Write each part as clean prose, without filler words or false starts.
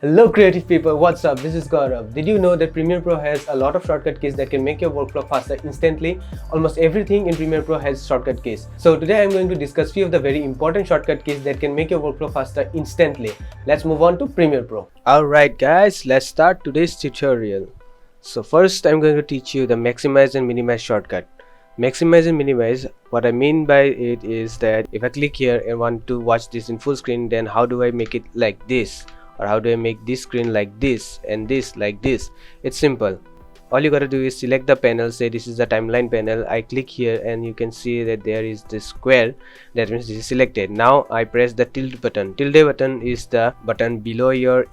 Hello creative people, what's up? This is Gaurav. Did you know that Premiere Pro has a lot of shortcut keys that can make your workflow faster instantly? Almost everything in Premiere Pro has shortcut keys. So today I'm going to discuss few of the very important shortcut keys that can make your workflow faster instantly. Let's move on to Premiere Pro. Alright guys, let's start today's tutorial. So first I'm going to teach you the Maximize and Minimize shortcut. Maximize and minimize, what I mean by it is that if I click here and want to watch this in full screen, then how do I make it like this? Or how do I make this screen like this and this like this? It's simple. All you gotta do is select the panel, say this is the timeline panel. I click here and you can see that there is this square, that means this is selected. Now I press the tilde button. Tilde button is the button below your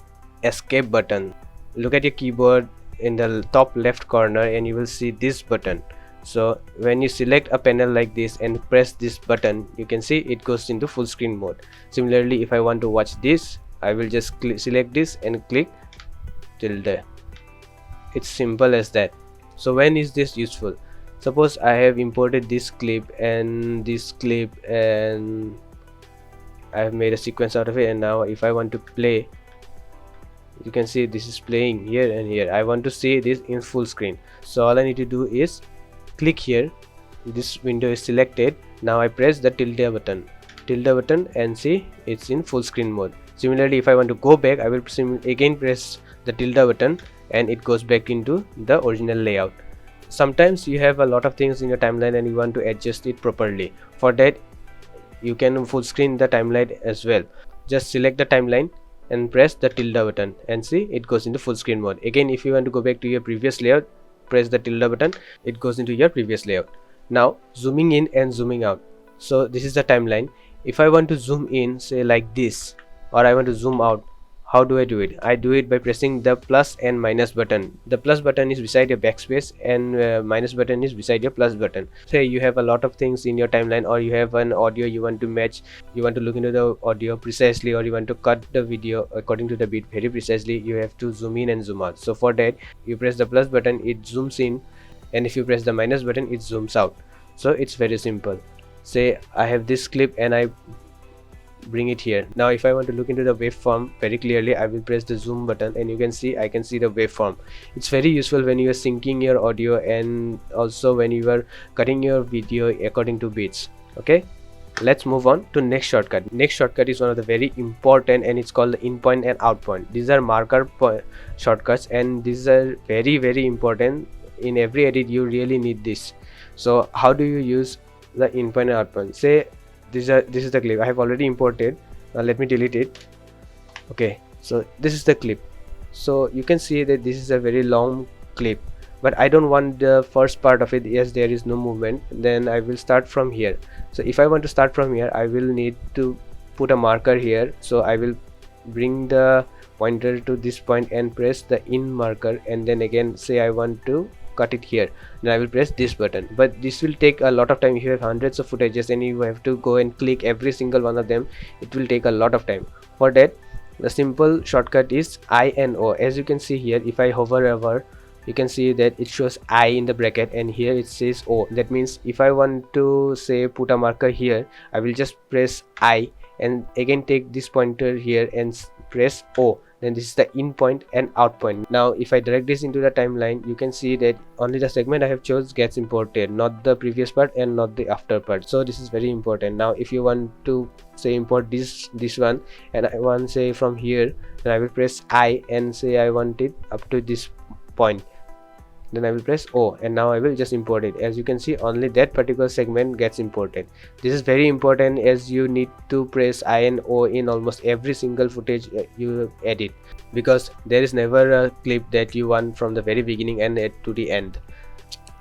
escape button. Look at your keyboard in the top left corner and you will see this button. So when you select a panel like this and press this button, you can see it goes into full screen mode. Similarly, if I want to watch this, I will just select this and click tilde. It's simple as that. So when is this useful? Suppose I have imported this clip and I have made a sequence out of it, and now if I want to play, you can see this is playing here and here. I want to see this in full screen. So all I need to do is click here. This window is selected. Now I press the tilde button and see it's in full screen mode. Similarly, if I want to go back, I will again press the tilde button and it goes back into the original layout. Sometimes you have a lot of things in your timeline and you want to adjust it properly. For that, you can full screen the timeline as well. Just select the timeline and press the tilde button and see it goes into full screen mode. Again, if you want to go back to your previous layout, press the tilde button, it goes into your previous layout. Now zooming in and zooming out. So this is the timeline. If I want to zoom in, say like this, or I want to zoom out, how do I do it? I do it by pressing the plus and minus button. The plus button is beside your backspace and minus button is beside your plus button. Say you have a lot of things in your timeline, or you have an audio you want to match, you want to look into the audio precisely, or you want to cut the video according to the beat very precisely, you have to zoom in and zoom out. So for that, you press the plus button, it zooms in, and if you press the minus button, it zooms out. So it's very simple. Say I have this clip and I bring it here. Now if I want to look into the waveform very clearly, I will press the zoom button and you can see I can see the waveform. It's very useful when you are syncing your audio and also when you are cutting your video according to beats. Okay, let's move on to next shortcut. Next shortcut is one of the very important and it's called the in point and out point. These are marker shortcuts and these are very important. In every edit you really need this. So how do you use the in point and out point? Say this is the clip I have already imported. Now let me delete it. Okay, so this is the clip. So you can see that this is a very long clip, but I don't want the first part of it. Yes, there is no movement. Then I will start from here. So if I want to start from here, I will need to put a marker here. So I will bring the pointer to this point and press the in marker, and then again say I want to cut it here, then I will press this button. But this will take a lot of time. If you have hundreds of footages and you have to go and click every single one of them, it will take a lot of time. For that, the simple shortcut is I and O. As you can see here, if I hover over, you can see that it shows I in the bracket and here it says O. That means if I want to say put a marker here, I will just press I and again take this pointer here and press O. Then this is the in point and out point. Now if I drag this into the timeline, you can see that only the segment I have chose gets imported, not the previous part and not the after part. So this is very important. Now if you want to say import this one and I want say from here, then I will press I and say I want it up to this point, then I will press O and now I will just import it. As you can see, only that particular segment gets imported. This is very important as you need to press I and O in almost every single footage you edit, because there is never a clip that you want from the very beginning and to the end.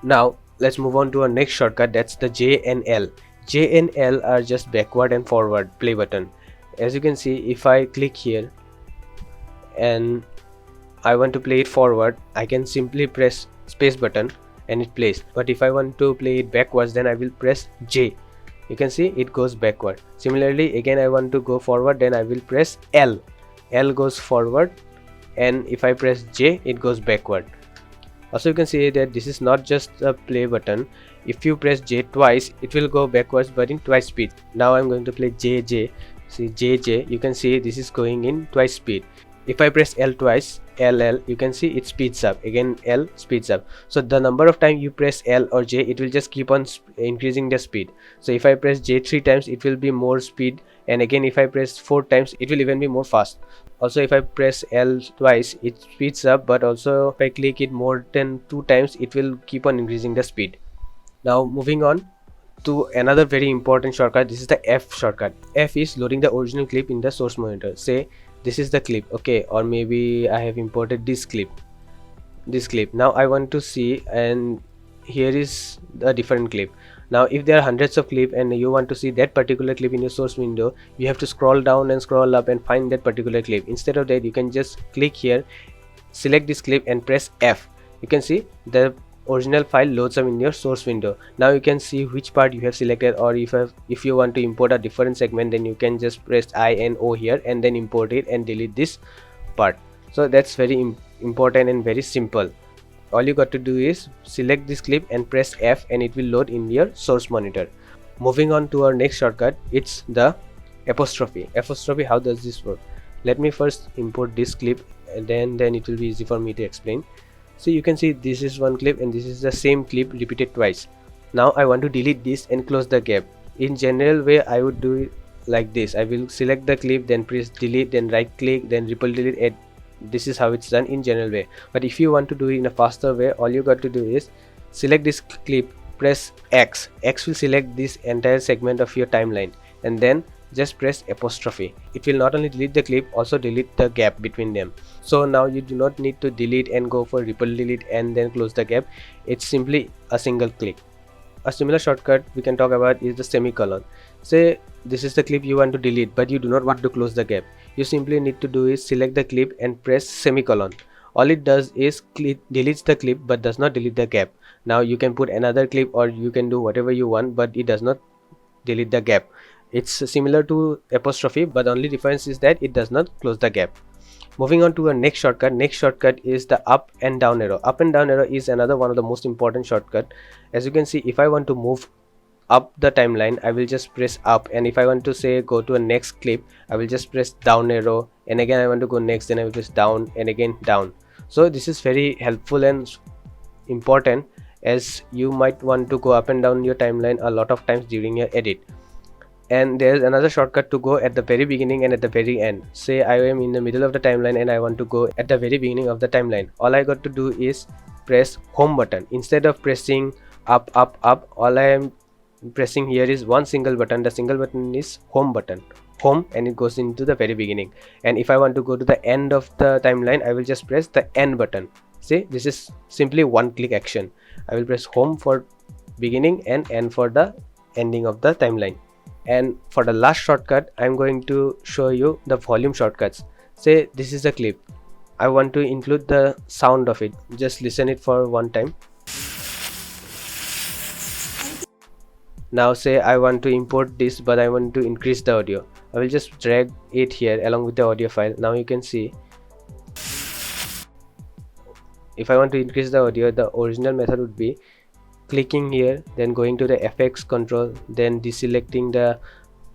Now let's move on to our next shortcut, that's the J and L. J and L are just backward and forward play button. As you can see, if I click here and I want to play it forward, I can simply press space button and it plays. But if I want to play it backwards, then I will press J. You can see it goes backward. Similarly, again I want to go forward, then I will press L. L goes forward, and if I press J, it goes backward. Also you can see that this is not just a play button. If you press J twice, it will go backwards but in twice speed. Now I'm going to play JJ. See JJ, you can see this is going in twice speed. If I press L twice, L, you can see it speeds up. Again L speeds up. So the number of time you press L or J, it will just keep on increasing the speed. So if I press J 3 times, it will be more speed, and again if I press 4 times, it will even be more fast. Also if I press L twice, it speeds up, but also if I click it more than 2 times, it will keep on increasing the speed. Now moving on to another very important shortcut. This is the F shortcut. F is loading the original clip in the source monitor. Say this is the clip, okay, or maybe I have imported this clip. Now I want to see, and here is the different clip. Now if there are hundreds of clips and you want to see that particular clip in your source window, you have to scroll down and scroll up and find that particular clip. Instead of that, you can just click here, select this clip and press F. You can see the original file loads up in your source window. Now you can see which part you have selected, or if you want to import a different segment, then you can just press I and O here and then import it and delete this part. So that's very important and very simple. All you got to do is select this clip and press F, and it will load in your source monitor. Moving on to our next shortcut, it's the apostrophe. How does this work? Let me first import this clip, and then it will be easy for me to explain. So you can see this is one clip and this is the same clip repeated twice. Now I want to delete this and close the gap. In general way, I would do it like this. I will select the clip, then press delete, then right click, then triple delete it. This is how it's done in general way. But if you want to do it in a faster way, all you got to do is select this clip, press X. X will select this entire segment of your timeline, and then just press apostrophe. It will not only delete the clip, also delete the gap between them. So now you do not need to delete and go for triple delete and then close the gap. It's simply a single click. A similar shortcut we can talk about is the semicolon. Say this is the clip you want to delete, but you do not want to close the gap. You simply need to do is select the clip and press semicolon. All it does is deletes the clip but does not delete the gap. Now you can put another clip, or you can do whatever you want, but it does not delete the gap. It's similar to apostrophe, but the only difference is that it does not close the gap. Moving on to our next shortcut. Next shortcut is the up and down arrow. Up and down arrow is another one of the most important shortcut. As you can see, if I want to move up the timeline, I will just press up, and if I want to say go to a next clip, I will just press down arrow, and again I want to go next, then I will press down and again down. So this is very helpful and important, as you might want to go up and down your timeline a lot of times during your edit. And there's another shortcut to go at the very beginning and at the very end. Say I am in the middle of the timeline and I want to go at the very beginning of the timeline. All I got to do is press home button. Instead of pressing up, all I am pressing here is one single button. The single button is home button, home, and it goes into the very beginning. And if I want to go to the end of the timeline, I will just press the end button. See, this is simply one click action. I will press home for beginning and end for the ending of the timeline. And for the last shortcut, I'm going to show you the volume shortcuts. Say this is a clip, I want to include the sound of it. Just listen it for one time. Now say I want to import this, but I want to increase the audio. I will just drag it here along with the audio file. Now you can see, if I want to increase the audio, the original method would be clicking here, then going to the FX control, then deselecting the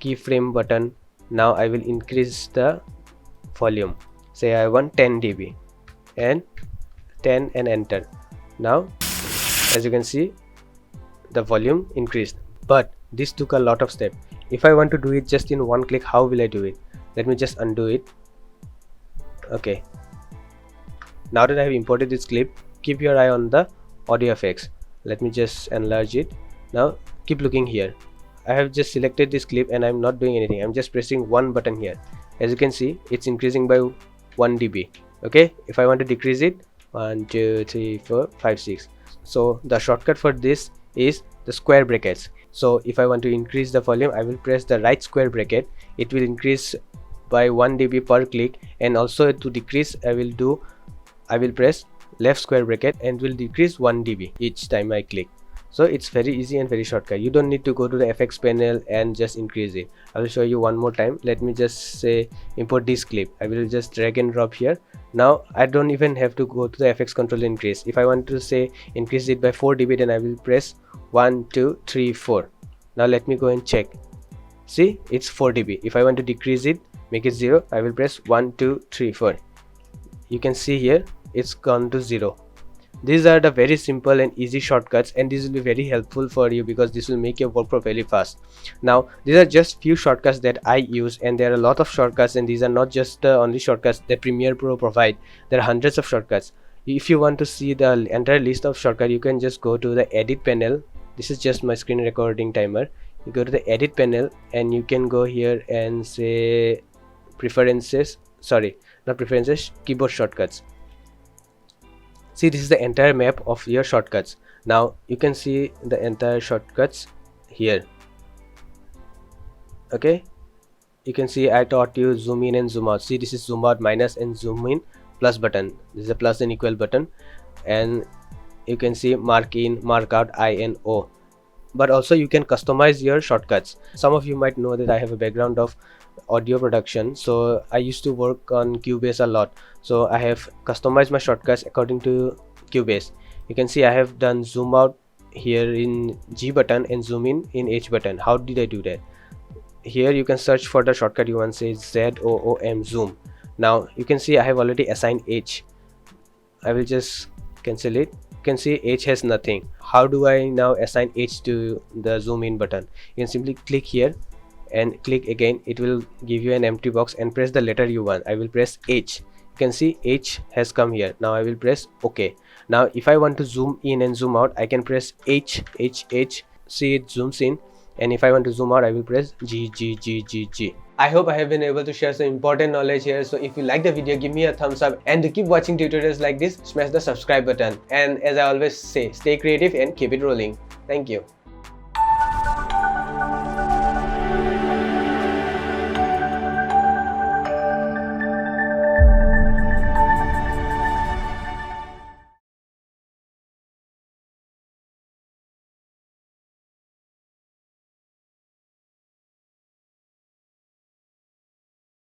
keyframe button. Now I will increase the volume. Say I want 10 dB and 10 and enter. Now as you can see, the volume increased, but this took a lot of steps. If I want to do it just in one click, how will I do it? Let me just undo it. Okay, now that I have imported this clip, keep your eye on the audio effects. Let me just enlarge it. Now keep looking here. I have just selected this clip and I'm not doing anything. I'm just pressing one button here. As you can see, it's increasing by 1 dB. Okay, if I want to decrease it, 1 2 3 4 5 6. So the shortcut for this is the square brackets. So if I want to increase the volume, I will press the right square bracket. It will increase by 1 dB per click, and also to decrease, I will press left square bracket and will decrease 1 dB each time I click. So it's very easy and very shortcut. You don't need to go to the FX panel and just increase it. I will show you one more time. Let me just say import this clip. I will just drag and drop here. Now I don't even have to go to the FX control increase. If I want to say increase it by 4 dB, then I will press 1 2 3 4. Now let me go and check. See, it's 4 dB. If I want to decrease it, make it 0, I will press 1 2 3 4. you can see here it's gone to 0. These are the very simple and easy shortcuts, and this will be very helpful for you because this will make your workflow very fast. Now these are just few shortcuts that I use, and there are a lot of shortcuts, and these are not just the only shortcuts that Premiere Pro provide. There are hundreds of shortcuts. If you want to see the entire list of shortcuts, you can just go to the edit panel. This is just my screen recording timer. You go to the edit panel and you can go here and say preferences, sorry, not preferences, keyboard shortcuts. See, this is the entire map of your shortcuts. Now you can see the entire shortcuts here. Okay, you can see I taught you zoom in and zoom out. See, this is zoom out minus and zoom in plus button. This is a plus and equal button, and you can see mark in, mark out, I and O. But also you can customize your shortcuts. Some of you might know that I have a background of audio production, so I used to work on Cubase a lot, so I have customized my shortcuts according to Cubase. You can see I have done zoom out here in G button and zoom in H button. How did I do that? Here you can search for the shortcut you want, say ZOOM zoom. Now you can see I have already assigned H. I will just cancel it. You can see H has nothing. How do I now assign H to the zoom in button? You can simply click here and click again. It will give you an empty box, and press the letter you want. I will press H. You can see H has come here. Now I will press OK. Now if I want to zoom in and zoom out, I can press H. See, it zooms in, and if I want to zoom out, I will press G. I hope I have been able to share some important knowledge here. So if you like the video, give me a thumbs up, and to keep watching tutorials like this, smash the subscribe button. And as I always say, stay creative and keep it rolling. Thank you.